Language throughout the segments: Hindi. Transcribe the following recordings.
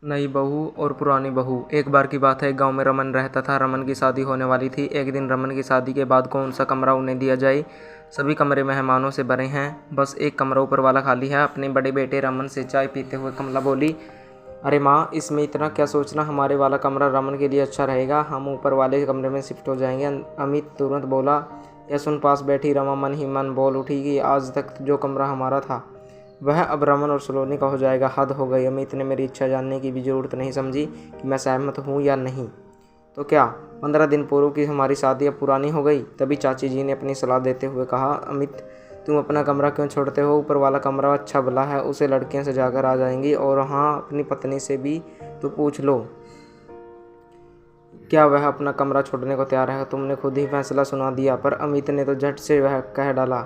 नई बहू और पुरानी बहू। एक बार की बात है, गांव में रमन रहता था। रमन की शादी होने वाली थी। एक दिन रमन की शादी के बाद कौन सा कमरा उन्हें दिया जाए। सभी कमरे मेहमानों से भरे हैं, बस एक कमरा ऊपर वाला खाली है। अपने बड़े बेटे रमन से चाय पीते हुए कमला बोली, अरे माँ, इसमें इतना क्या सोचना, हमारे वाला कमरा रमन के लिए अच्छा रहेगा, हम ऊपर वाले कमरे में शिफ्ट हो जाएंगे। अमित तुरंत बोला। यह सुन पास बैठी रमा मन ही मन बोल उठी कि आज तक जो कमरा हमारा था वह अब रमन और सलोनी का हो जाएगा। हद हो गई। अमित ने मेरी इच्छा जानने की भी जरूरत नहीं समझी कि मैं सहमत हूँ या नहीं। तो क्या 15 दिन पूर्व की हमारी शादी अब पुरानी हो गई। तभी चाची जी ने अपनी सलाह देते हुए कहा, अमित, तुम अपना कमरा क्यों छोड़ते हो। ऊपर वाला कमरा अच्छा भला है, उसे लड़कियां सजाकर आ जाएंगी। और हाँ, अपनी पत्नी से भी तो पूछ लो, क्या वह अपना कमरा छोड़ने को तैयार है। तुमने खुद ही फैसला सुना दिया। पर अमित ने तो झट से वह कह डाला,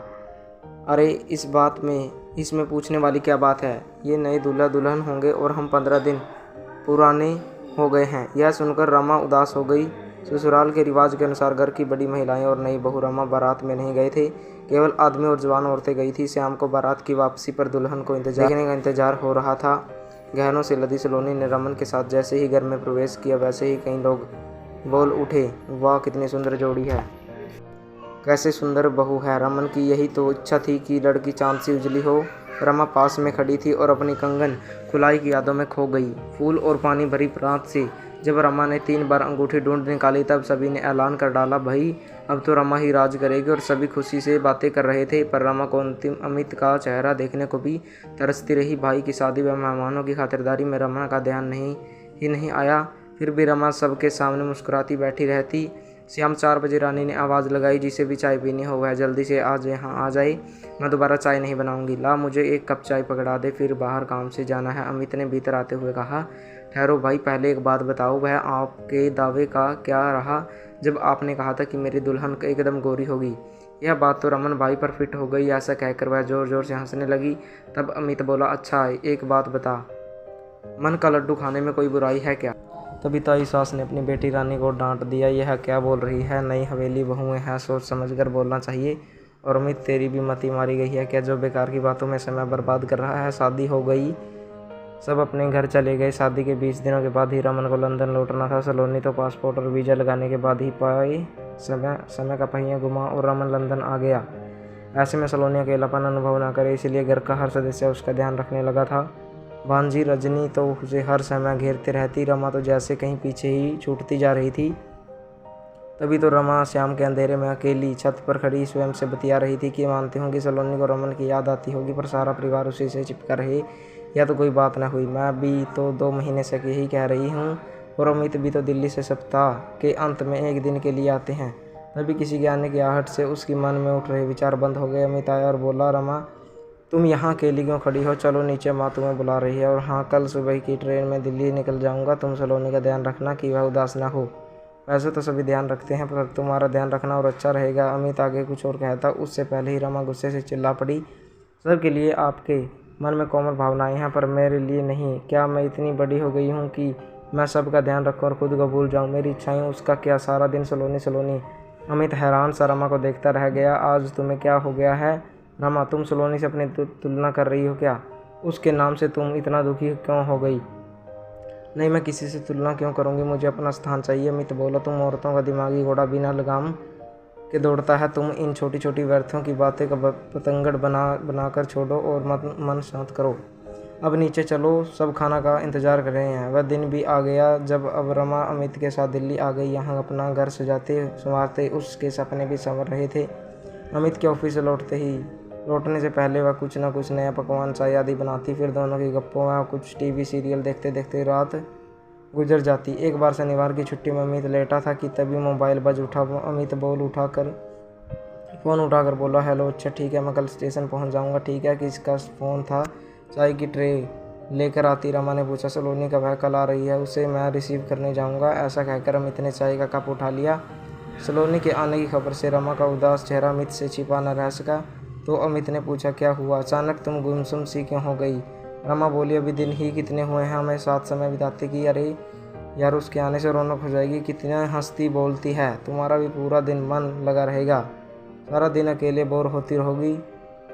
अरे इस बात में इसमें पूछने वाली क्या बात है। ये नए दूल्हा दुल्हन होंगे और हम 15 दिन पुराने हो गए हैं। यह सुनकर रमा उदास हो गई। ससुराल के रिवाज के अनुसार घर की बड़ी महिलाएं और नई बहू रमा बारात में नहीं गए थे। केवल आदमी और जवान औरतें गई थी। शाम को बारात की वापसी पर दुल्हन को देखने का इंतजार हो रहा था। गहनों से लदी सलोनी ने रमन के साथ जैसे ही घर में प्रवेश किया, वैसे ही कई लोग बोल उठे, वाह कितनी सुंदर जोड़ी है, कैसे सुंदर बहू है। रमन की यही तो इच्छा थी कि लड़की चांद सी उजली हो। रमा पास में खड़ी थी और अपनी कंगन खुलाई की यादों में खो गई। फूल और पानी भरी प्रात से जब रमा ने 3 बार अंगूठी ढूंढ निकाली, तब सभी ने ऐलान कर डाला, भाई अब तो रमा ही राज करेगी। और सभी खुशी से बातें कर रहे थे। पर रमा को अंतिम अमित का चेहरा देखने को भी तरसती रही। भाई की शादी व मेहमानों की खातिरदारी में रमा का ध्यान नहीं आया। फिर भी रमा सबके सामने मुस्कुराती बैठी रहती। शाम 4 बजे रानी ने आवाज़ लगाई, जिसे भी चाय पीनी हो वह जल्दी से आज यहाँ आ जाए, मैं दोबारा चाय नहीं बनाऊंगी। ला मुझे 1 कप चाय पकड़ा दे, फिर बाहर काम से जाना है। अमित ने भीतर आते हुए कहा, ठहरो भाई, पहले एक बात बताओ, वह आपके दावे का क्या रहा जब आपने कहा था कि मेरी दुल्हन एकदम गोरी होगी। यह बात तो रमन भाई पर फिट हो गई। ऐसा कहकर वह जोर जोर से हंसने लगी। तब अमित बोला, अच्छा एक बात बता, मन का लड्डू खाने में कोई बुराई है क्या। तभी ताई सास ने अपनी बेटी रानी को डांट दिया, यह क्या बोल रही है, नई हवेली बहुएं हैं, सोच समझकर बोलना चाहिए। और अमित, तेरी भी मती मारी गई है क्या, जो बेकार की बातों में समय बर्बाद कर रहा है। शादी हो गई, सब अपने घर चले गए। शादी के 20 दिनों के बाद ही रमन को लंदन लौटना था। सलोनी तो पासपोर्ट और वीज़ा लगाने के बाद ही पाए समय का पहिया घुमा और रमन लंदन आ गया। ऐसे में सलोनी अकेलापन अनुभव न करे, इसलिए घर का हर सदस्य उसका ध्यान रखने लगा था। भांजी रजनी तो उसे हर समय घेरते रहती। रमा तो जैसे कहीं पीछे ही छूटती जा रही थी। तभी तो रमा शाम के अंधेरे में अकेली छत पर खड़ी स्वयं से बतिया रही थी कि मानती हूँ कि सलोनी को रमन की याद आती होगी, पर सारा परिवार उसी से चिपका रहे, या तो कोई बात न हुई। मैं भी तो 2 महीने से यही कह रही हूँ। और अमित भी तो दिल्ली से सप्ताह के अंत में 1 दिन के लिए आते हैं। तभी किसी के आने की आहट से उसकी मन में उठ रहे विचार बंद हो गए। अमित आया और बोला, रमा तुम यहाँ अकेली क्यों खड़ी हो, चलो नीचे, माँ तुम्हें बुला रही है। और हाँ, कल सुबह की ट्रेन में दिल्ली निकल जाऊँगा। तुम सलोनी का ध्यान रखना कि वह उदास ना हो। वैसे तो सभी ध्यान रखते हैं, पर तुम्हारा ध्यान रखना और अच्छा रहेगा। अमित आगे कुछ और कहता, उससे पहले ही रमा गुस्से से चिल्ला पड़ी, सबके लिए आपके मन में कोमल भावनाएं हैं, पर मेरे लिए नहीं। क्या मैं इतनी बड़ी हो गई हूँ कि मैं सबका ध्यान रखूँ और खुद को भूल जाऊँ। मेरी इच्छाएं उसका क्या, सारा दिन सलोनी सलोनी। अमित हैरान सा रमा को देखता रह गया। आज तुम्हें क्या हो गया है रमा, तुम सलोनी से अपनी तुलना कर रही हो क्या। उसके नाम से तुम इतना दुखी क्यों हो गई। नहीं, मैं किसी से तुलना क्यों करूँगी, मुझे अपना स्थान चाहिए। अमित बोला, तुम औरतों का दिमागी घोड़ा बिना लगाम के दौड़ता है। तुम इन छोटी छोटी व्यर्थों की बातें का पतंगड़ बनाकर छोड़ो और मन शांत करो। अब नीचे चलो, सब खाना का इंतजार कर रहे हैं। वह दिन भी आ गया जब अब रमा अमित के साथ दिल्ली आ गई। यहाँ अपना घर सजाते संवारते उसके सपने भी संवर रहे थे। अमित के ऑफिस से लौटने से पहले वह कुछ न कुछ नया पकवान चाय आदि बनाती। फिर दोनों की गप्पों में कुछ टीवी सीरियल देखते देखते रात गुजर जाती। एक बार शनिवार की छुट्टी में अमित लेटा था कि तभी मोबाइल बज उठा। अमित फ़ोन उठाकर बोला, हेलो, अच्छा ठीक है, मैं कल स्टेशन पहुंच जाऊंगा। ठीक है, किसका फ़ोन था। चाय की ट्रे लेकर आती रमा ने पूछा। सलोनी का, वह कल आ रही है, उसे मैं रिसीव करने जाऊँगा। ऐसा कहकर अमित ने चाय का कप उठा लिया। सलोनी के आने की खबर से रमा का उदास चेहरा अमित से छिपा न रह सका। तो अमित ने पूछा, क्या हुआ, अचानक तुम गुमसुम सी क्यों हो गई। रमा बोली, अभी दिन ही कितने हुए हैं हमें साथ समय बिताते कि। अरे यार, उसके आने से रौनक हो जाएगी। कितना हंसती बोलती है, तुम्हारा भी पूरा दिन मन लगा रहेगा। सारा दिन अकेले बोर होती रहोगी।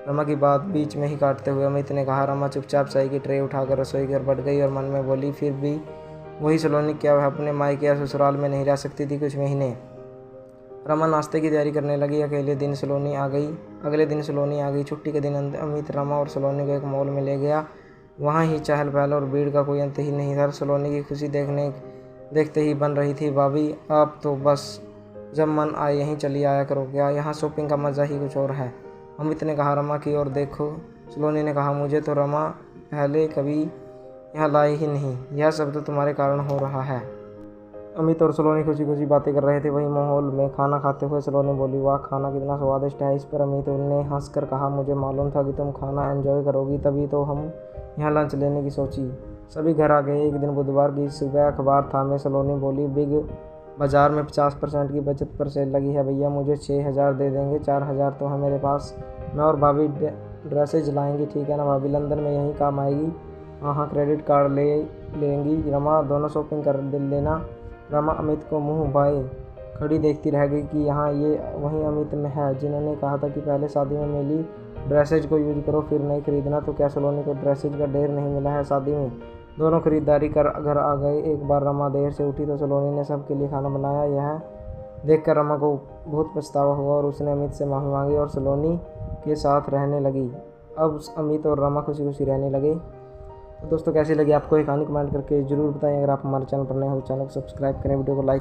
रमा की बात बीच में ही काटते हुए अमित ने कहा। रमा चुपचाप चाय की ट्रे उठाकर रसोई घर बढ़ गई और मन में बोली, फिर भी वही सलोनी, क्या वह अपने मायके या ससुराल में नहीं रह सकती थी कुछ महीने। रमा नाश्ते की तैयारी करने लगी। अगले दिन सलोनी आ गई। छुट्टी के दिन अमित रमा और सलोनी को एक मॉल में ले गया। वहाँ ही चहल पहल और भीड़ का कोई अंत ही नहीं था। सलोनी की खुशी देखते ही बन रही थी। भाभी, आप तो बस जब मन आए यहीं चली आया करो, क्या यहाँ शॉपिंग का मज़ा ही कुछ और है। अमित ने कहा। रमा की ओर देखो। सलोनी ने कहा, मुझे तो रमा पहले कभी यहाँ लाई ही नहीं। यह सब तो तुम्हारे कारण हो रहा है। अमित और सलोनी खुशी खुशी बातें कर रहे थे। वहीं माहौल में खाना खाते हुए सलोनी बोली, वाह, खाना कितना स्वादिष्ट है। इस पर अमित ने हंसकर कहा, मुझे मालूम था कि तुम खाना एंजॉय करोगी, तभी तो हम यहाँ लंच लेने की सोची। सभी घर आ गए। एक दिन बुधवार की सुबह अखबार थामे सलोनी बोली, बिग बाज़ार में 50% की बचत पर सेल लगी है भैया, मुझे 6,000 दे देंगे, 4,000 तो है मेरे पास। मैं और भाभी ड्रेसेज लाएंगी, ठीक है ना भाभी, लंदन में यही काम आएगी। हाँ, क्रेडिट कार्ड लेंगी रमा, दोनों शॉपिंग कर लेना। रमा अमित को मुंह बाए खड़ी देखती रह गई कि यहाँ ये वही अमित में है जिन्होंने कहा था कि पहले शादी में मिली ड्रेसेज को यूज करो फिर नहीं खरीदना। तो क्या सलोनी को ड्रेसेज का ढेर नहीं मिला है शादी में। दोनों खरीदारी कर घर आ गए। एक बार रमा देर से उठी तो सलोनी ने सबके लिए खाना बनाया। यह देखकर रमा को बहुत पछतावा हुआ और उसने अमित से माफ़ी मांगी और सलोनी के साथ रहने लगी। अब अमित और रमा खुशी खुशी रहने लगे। तो दोस्तों, कैसी लगी आपको ये कहानी कमेंट करके ज़रूर बताएं। अगर आप हमारे चैनल पर नए हो, चैनल को सब्सक्राइब करें, वीडियो को लाइक